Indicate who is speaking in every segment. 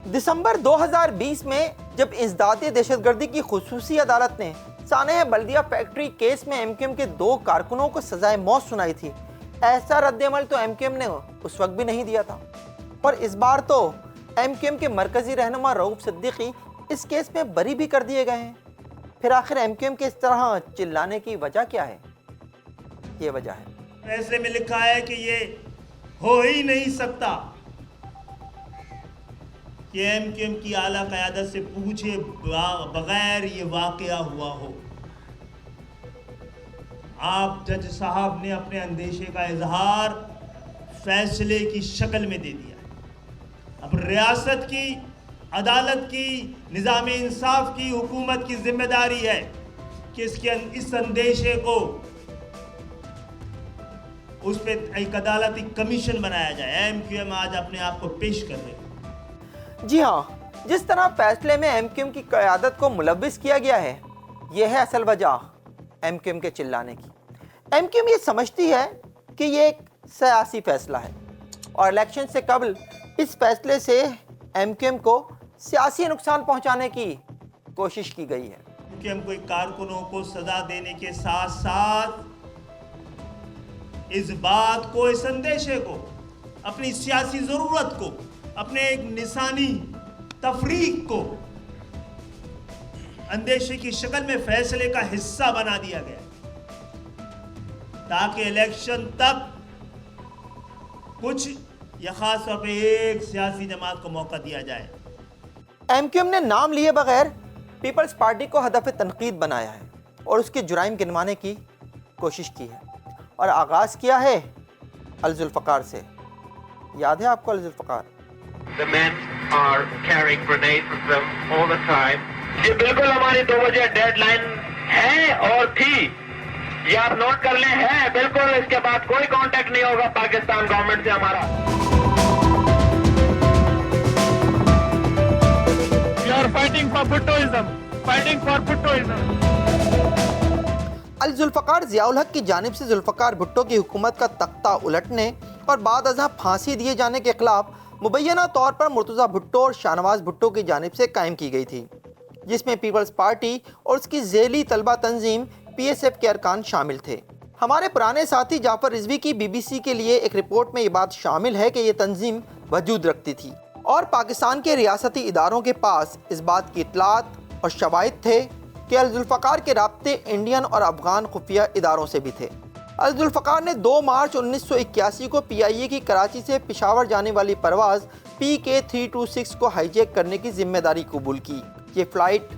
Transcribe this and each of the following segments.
Speaker 1: दिसंबर 2020 में जब इंसदादी दहशतगर्दी की खुसूसी अदालत ने सानेह बल्दिया फैक्ट्री केस में एमक्यूएम के 2 कारकुनों को सजाए मौत सुनाई थी, ऐसा रद्द-ए-अमल तो एमक्यूएम ने उस वक्त भी नहीं दिया था। और इस बार तो एमक्यूएम के मरकजी रहनुमा रऊफ सिद्दीकी इस केस में बरी भी कर दिए गए हैं। फिर आखिर एमक्यूएम के इस तरह चिल्लाने की वजह क्या है? ये वजह है,
Speaker 2: फैसले में लिखा है कि ये हो ही नहीं सकता कि एमक्यूएम की आला क़यादत से पूछे बगैर ये वाक़या हुआ हो। आप जज साहब ने अपने अंदेशे का इजहार फैसले की शक्ल में दे दिया है। अब रियासत की, अदालत की, निज़ाम इंसाफ की, हुकूमत की जिम्मेदारी है कि इस अंदेशे को उस पर एक अदालती कमीशन बनाया जाए। एमक्यूएम आज अपने आप को पेश कर रहे हैं।
Speaker 1: जी हाँ, जिस तरह फैसले में एमक्यूएम की क़यादत को मुलव्विस किया गया है, यह है असल वजह एमक्यूएम के चिल्लाने की। एमक्यूएम ये समझती है कि ये एक सियासी फैसला है और इलेक्शन से कबल इस फैसले से एमक्यूएम को सियासी नुकसान पहुंचाने की कोशिश की गई है।
Speaker 2: एमक्यूएम को कारकुनों को सजा देने के साथ साथ इस बात को, इस अंदेशे को, अपनी सियासी ज़रूरत को, अपने एक निशानी तफरीक को अंदेशे की शक्ल में फैसले का हिस्सा बना दिया गया ताकि इलेक्शन तक कुछ या खास तौर पे एक सियासी जमात को मौका दिया जाए।
Speaker 1: एमक्यूएम ने नाम लिए बगैर पीपल्स पार्टी को हदफ तनकीद बनाया है और उसके जुराइम गिनवाने की कोशिश की है और आगाज़ किया है अल-जुल्फ़कार से। याद है आपको अल-जुल्फ़कार?
Speaker 3: The men are carrying grenades with them all the time. ये बिल्कुल हमारी 2 बजे डेडलाइन है और थी, ये आप नोट कर लें, है बिल्कुल। इसके बाद कोई कांटेक्ट नहीं होगा पाकिस्तान गवर्नमेंट से हमारा। We are fighting for Bhuttoism, fighting for Bhuttoism.
Speaker 1: अल-जुल्फ़कार Ziaul हक की जानिब से जुल्फ़कार भुट्टो की हुकूमत का तख्ता उलटने और बाद अज़ां फांसी दिए जाने के खिलाफ मुबैना तौर पर मुर्तज़ा भुट्टो और शाहनवाज भुट्टो की जानिब से कायम की गई थी, जिसमें पीपल्स पार्टी और उसकी ज़ेली तलबा तंजीम PSF के अरकान शामिल थे। हमारे पुराने साथी जाफ़र रिजवी की BBC के लिए एक रिपोर्ट में ये बात शामिल है कि ये तंजीम वजूद रखती थी और पाकिस्तान के रियासती इदारों के पास इस बात की इत्तलात और शवाहिद थे कि अल-जुल्फ़कार के राब्ते इंडियन और अफ़गान खुफिया इदारों से भी थे। अल-जुल्फ़कार ने 2 मार्च 1981 को PIA की कराची से पेशावर जाने वाली परवाज़ PK-326 को हाईजैक करने की जिम्मेदारी कबूल की। ये फ़्लाइट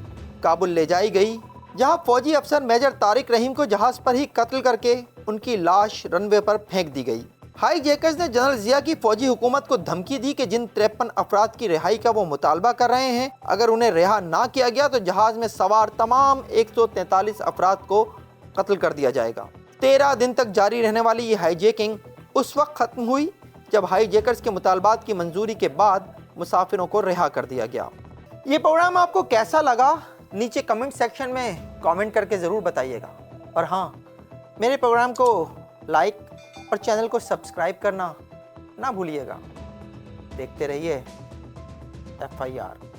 Speaker 1: काबुल ले जाई गई, जहां फ़ौजी अफसर मेजर तारिक रहीम को जहाज़ पर ही कत्ल करके उनकी लाश रनवे पर फेंक दी गई। हाईजैकर्स ने जनरल ज़िया की फ़ौजी हुकूमत को धमकी दी कि जिन 53 अफराद की रिहाई का वो मुतालबा कर रहे हैं, अगर उन्हें रिहा ना किया गया तो जहाज़ में सवार तमाम 143 अफराद को कत्ल कर दिया जाएगा। 13 दिन तक जारी रहने वाली ये हाईजैकिंग उस वक्त ख़त्म हुई जब हाईजैकर्स के मुतालबात की मंजूरी के बाद मुसाफिरों को रिहा कर दिया गया। ये प्रोग्राम आपको कैसा लगा, नीचे कमेंट सेक्शन में कमेंट करके ज़रूर बताइएगा। और हाँ, मेरे प्रोग्राम को लाइक और चैनल को सब्सक्राइब करना ना भूलिएगा। देखते रहिए FIR।